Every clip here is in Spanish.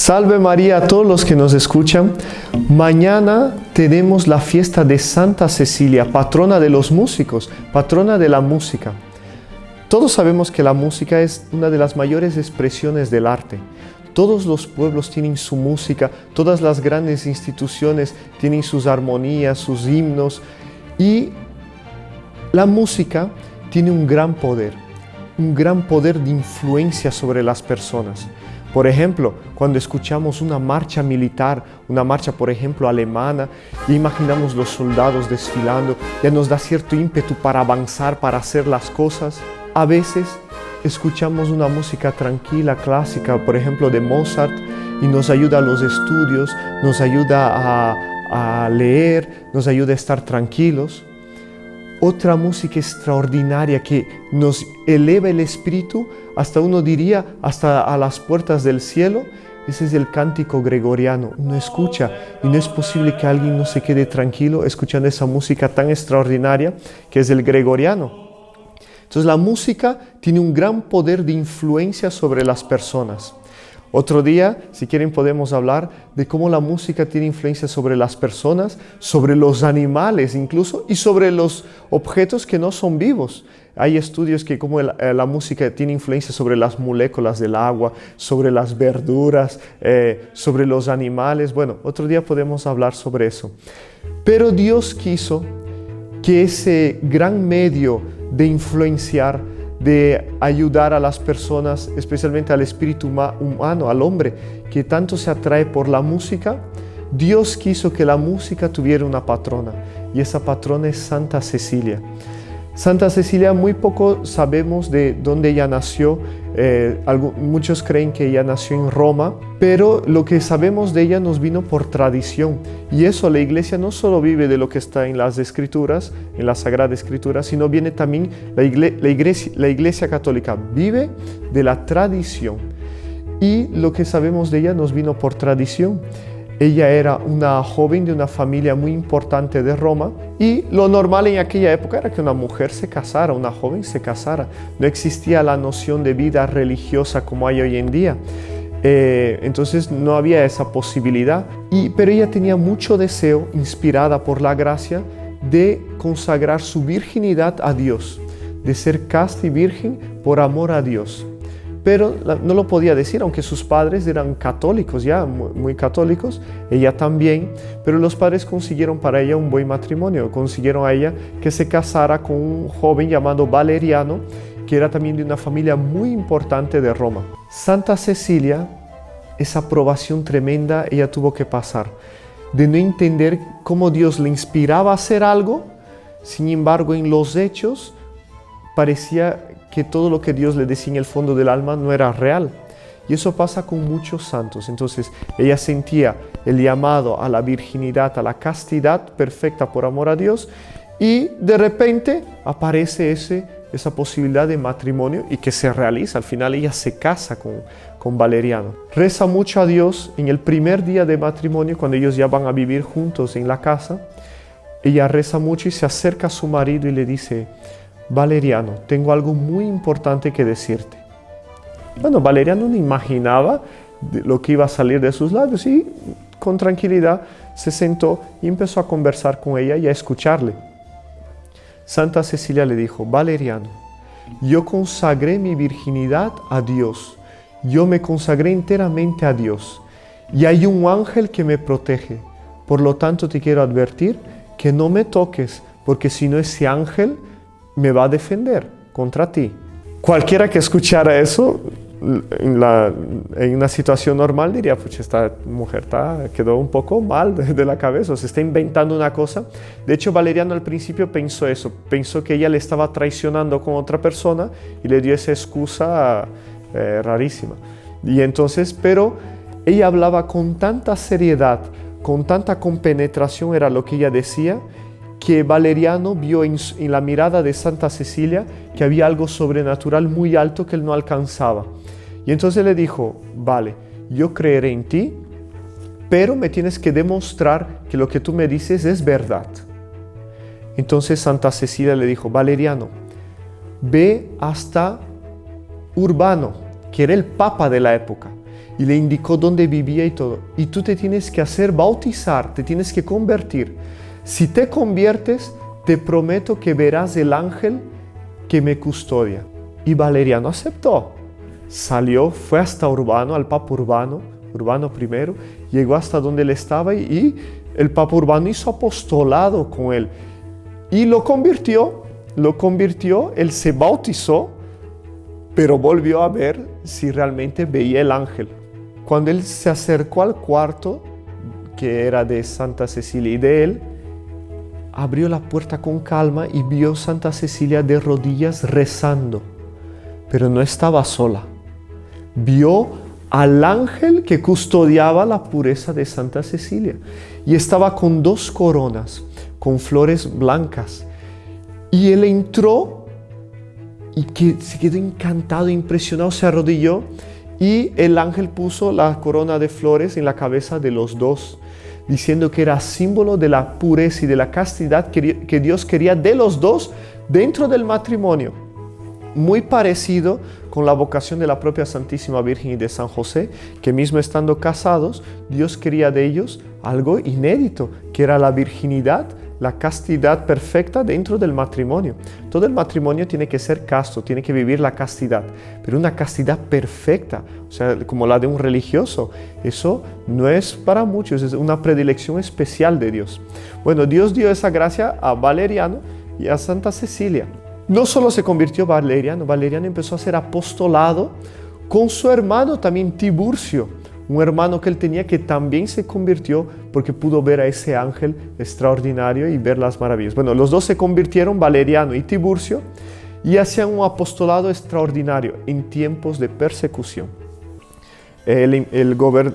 Salve María a todos los que nos escuchan. Mañana tenemos la fiesta de Santa Cecilia, patrona de los músicos, patrona de la música. Todos sabemos que la música es una de las mayores expresiones del arte. Todos los pueblos tienen su música, todas las grandes instituciones tienen sus armonías, sus himnos, y la música tiene un gran poder de influencia sobre las personas. Por ejemplo, cuando escuchamos una marcha militar, una marcha, por ejemplo, alemana, y imaginamos los soldados desfilando, ya nos da cierto ímpetu para avanzar, para hacer las cosas. A veces escuchamos una música tranquila, clásica, por ejemplo, de Mozart, y nos ayuda a los estudios, nos ayuda a leer, nos ayuda a estar tranquilos. Otra música extraordinaria que nos eleva el espíritu, hasta uno diría, hasta a las puertas del cielo, ese es el cántico gregoriano. Uno escucha y no es posible que alguien no se quede tranquilo escuchando esa música tan extraordinaria que es el gregoriano. Entonces la música tiene un gran poder de influencia sobre las personas. Otro día, si quieren, podemos hablar de cómo la música tiene influencia sobre las personas, sobre los animales incluso, y sobre los objetos que no son vivos. Hay estudios que cómo la música tiene influencia sobre las moléculas del agua, sobre las verduras, sobre los animales. Bueno, otro día podemos hablar sobre eso. Pero Dios quiso que ese gran medio de influenciar, de ayudar a las personas, especialmente al espíritu humano, al hombre, que tanto se atrae por la música, Dios quiso que la música tuviera una patrona, y esa patrona es Santa Cecilia. Santa Cecilia, muy poco sabemos de dónde ella nació. Muchos creen que ella nació en Roma, pero lo que sabemos de ella nos vino por tradición. Y eso, la Iglesia no solo vive de lo que está en las Escrituras, en la Sagrada Escritura, sino viene también, la Iglesia Católica vive de la tradición. Y lo que sabemos de ella nos vino por tradición. Ella era una joven de una familia muy importante de Roma, y lo normal en aquella época era que una mujer se casara, una joven se casara. No existía la noción de vida religiosa como hay hoy en día. Entonces no había esa posibilidad, pero ella tenía mucho deseo, inspirada por la gracia, de consagrar su virginidad a Dios, de ser casta y virgen por amor a Dios. Pero no lo podía decir, aunque sus padres eran católicos, ya muy católicos, ella también, pero los padres consiguieron para ella un buen matrimonio, consiguieron a ella que se casara con un joven llamado Valeriano, que era también de una familia muy importante de Roma. Santa Cecilia, esa probación tremenda ella tuvo que pasar, de no entender cómo Dios le inspiraba a hacer algo, sin embargo en los hechos parecía que todo lo que Dios le decía en el fondo del alma no era real. Y eso pasa con muchos santos. Entonces ella sentía el llamado a la virginidad, a la castidad perfecta por amor a Dios, y de repente aparece esa posibilidad de matrimonio y que se realiza. Al final ella se casa con Valeriano. Reza mucho a Dios en el primer día de matrimonio, cuando ellos ya van a vivir juntos en la casa. Ella reza mucho y se acerca a su marido y le dice: Valeriano, tengo algo muy importante que decirte. Bueno, Valeriano no imaginaba lo que iba a salir de sus labios, y con tranquilidad se sentó y empezó a conversar con ella y a escucharle. Santa Cecilia le dijo: Valeriano, yo consagré mi virginidad a Dios, yo me consagré enteramente a Dios, y hay un ángel que me protege. Por lo tanto te quiero advertir que no me toques, porque si no, ese ángel me va a defender contra ti. Cualquiera que escuchara eso en una situación normal diría: pues esta mujer quedó un poco mal de la cabeza, o se está inventando una cosa. De hecho, Valeriano al principio pensó eso, pensó que ella le estaba traicionando con otra persona y le dio esa excusa rarísima. Y entonces, pero ella hablaba con tanta seriedad, con tanta compenetración, era lo que ella decía, que Valeriano vio en la mirada de Santa Cecilia que había algo sobrenatural muy alto que él no alcanzaba. Y entonces le dijo: vale, yo creeré en ti, pero me tienes que demostrar que lo que tú me dices es verdad. Entonces Santa Cecilia le dijo: Valeriano, ve hasta Urbano, que era el papa de la época, y le indicó dónde vivía y todo. Y tú te tienes que hacer bautizar, te tienes que convertir. Si te conviertes, te prometo que verás el ángel que me custodia. Y Valeriano aceptó. Salió, fue hasta Urbano, al Papa Urbano I, llegó hasta donde él estaba y el Papa Urbano hizo apostolado con él. Y lo convirtió, él se bautizó, pero volvió a ver si realmente veía el ángel. Cuando él se acercó al cuarto, que era de Santa Cecilia y de él, abrió la puerta con calma y vio Santa Cecilia de rodillas rezando, pero no estaba sola. Vio al ángel que custodiaba la pureza de Santa Cecilia y estaba con 2 coronas, con flores blancas. Y él entró y se quedó encantado, impresionado, se arrodilló y el ángel puso la corona de flores en la cabeza de los 2, diciendo que era símbolo de la pureza y de la castidad que Dios quería de los 2 dentro del matrimonio. Muy parecido con la vocación de la propia Santísima Virgen y de San José, que mismo estando casados, Dios quería de ellos algo inédito, que era la virginidad, la castidad perfecta dentro del matrimonio. Todo el matrimonio tiene que ser casto, tiene que vivir la castidad, pero una castidad perfecta, o sea, como la de un religioso. Eso no es para muchos, es una predilección especial de Dios. Bueno, Dios dio esa gracia a Valeriano y a Santa Cecilia. No solo se convirtió Valeriano empezó a hacer apostolado con su hermano también Tiburcio, un hermano que él tenía que también se convirtió porque pudo ver a ese ángel extraordinario y ver las maravillas. Bueno, los 2 se convirtieron, Valeriano y Tiburcio, y hacían un apostolado extraordinario en tiempos de persecución.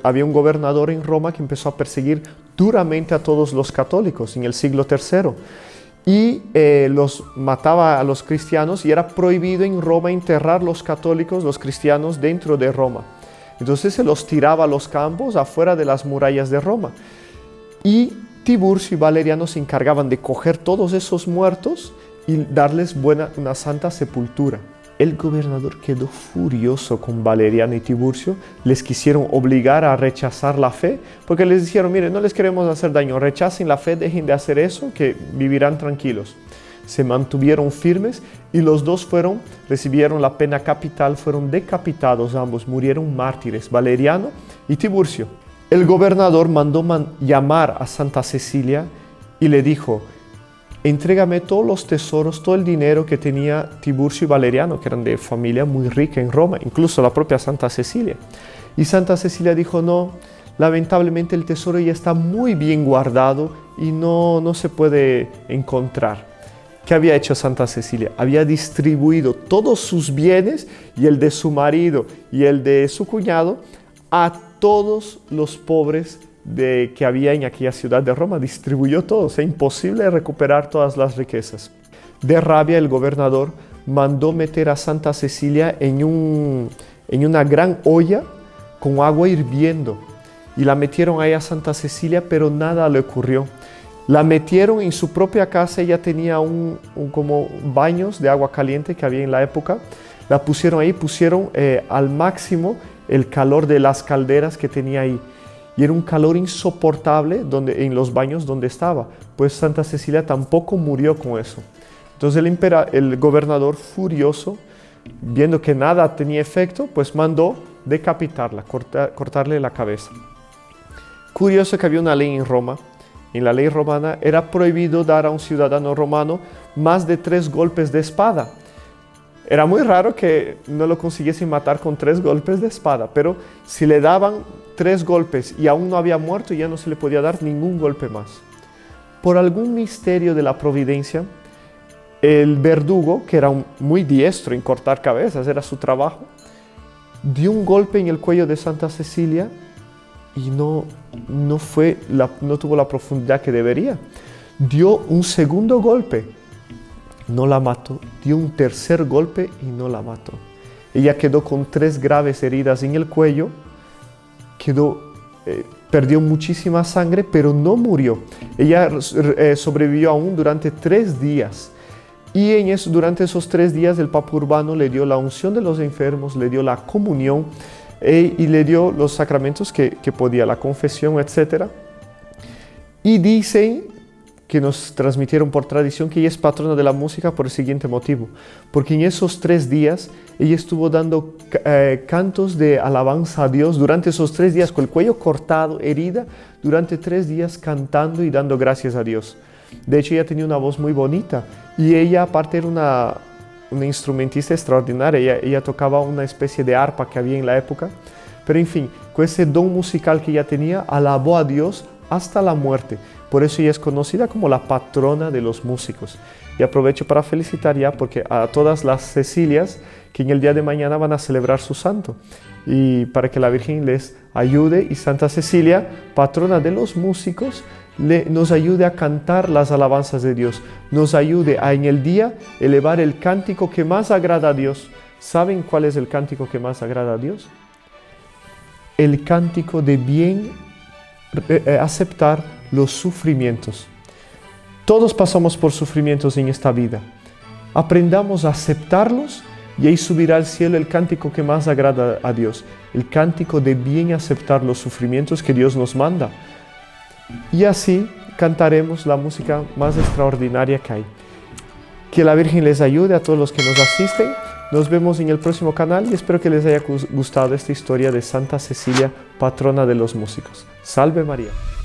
Había un gobernador en Roma que empezó a perseguir duramente a todos los católicos en el siglo III. Y los mataba a los cristianos y era prohibido en Roma enterrar los católicos, los cristianos, dentro de Roma. Entonces se los tiraba a los campos afuera de las murallas de Roma. Y Tiburcio y Valeriano se encargaban de coger todos esos muertos y darles una santa sepultura. El gobernador quedó furioso con Valeriano y Tiburcio, les quisieron obligar a rechazar la fe, porque les dijeron, miren, no les queremos hacer daño, rechacen la fe, dejen de hacer eso, que vivirán tranquilos. Se mantuvieron firmes y los 2 recibieron la pena capital, fueron decapitados ambos, murieron mártires, Valeriano y Tiburcio. El gobernador mandó llamar a Santa Cecilia y le dijo, entrégame todos los tesoros, todo el dinero que tenía Tiburcio y Valeriano, que eran de familia muy rica en Roma, incluso la propia Santa Cecilia. Y Santa Cecilia dijo, no, lamentablemente el tesoro ya está muy bien guardado y no se puede encontrar. ¿Qué había hecho Santa Cecilia? Había distribuido todos sus bienes y el de su marido y el de su cuñado a todos los pobres que había en aquella ciudad de Roma. Distribuyó todo, es imposible recuperar todas las riquezas. De rabia, el gobernador mandó meter a Santa Cecilia en una gran olla con agua hirviendo y la metieron ahí a Santa Cecilia, pero nada le ocurrió. La metieron en su propia casa, ella tenía como baños de agua caliente que había en la época, la pusieron ahí, pusieron al máximo el calor de las calderas que tenía ahí. Y era un calor insoportable en los baños donde estaba, pues Santa Cecilia tampoco murió con eso. Entonces el gobernador, furioso, viendo que nada tenía efecto, pues mandó decapitarla, cortarle la cabeza. Curioso que había una ley en Roma. En la ley romana era prohibido dar a un ciudadano romano más de 3 golpes de espada. Era muy raro que no lo consiguiesen matar con 3 golpes de espada, pero si le daban 3 golpes y aún no había muerto, ya no se le podía dar ningún golpe más. Por algún misterio de la providencia, el verdugo, que era muy diestro en cortar cabezas, era su trabajo, dio un golpe en el cuello de Santa Cecilia y no tuvo la profundidad que debería. Dio un segundo golpe, no la mató. Dio un tercer golpe y no la mató. Ella quedó con 3 graves heridas en el cuello, perdió muchísima sangre, pero no murió. Ella sobrevivió aún durante 3 días. Y durante esos 3 días el Papa Urbano le dio la unción de los enfermos, le dio la comunión, y le dio los sacramentos que podía, la confesión, etc. Y dicen que nos transmitieron por tradición que ella es patrona de la música por el siguiente motivo, porque en esos 3 días ella estuvo dando cantos de alabanza a Dios durante esos 3 días, con el cuello cortado, herida, durante 3 días cantando y dando gracias a Dios. De hecho, ella tenía una voz muy bonita y ella aparte era una instrumentista extraordinaria, ella tocaba una especie de arpa que había en la época, pero en fin, con ese don musical que ella tenía, alabó a Dios hasta la muerte. Por eso ella es conocida como la patrona de los músicos. Y aprovecho para felicitar ya porque a todas las Cecilias que en el día de mañana van a celebrar su santo. Y para que la Virgen les ayude y Santa Cecilia, patrona de los músicos, nos ayude a cantar las alabanzas de Dios. Nos ayude a en el día elevar el cántico que más agrada a Dios. ¿Saben cuál es el cántico que más agrada a Dios? El cántico de bien aceptar los sufrimientos. Todos pasamos por sufrimientos en esta vida. Aprendamos a aceptarlos y ahí subirá al cielo el cántico que más agrada a Dios. El cántico de bien aceptar los sufrimientos que Dios nos manda. Y así cantaremos la música más extraordinaria que hay. Que la Virgen les ayude a todos los que nos asisten. Nos vemos en el próximo canal y espero que les haya gustado esta historia de Santa Cecilia, patrona de los músicos. ¡Salve María!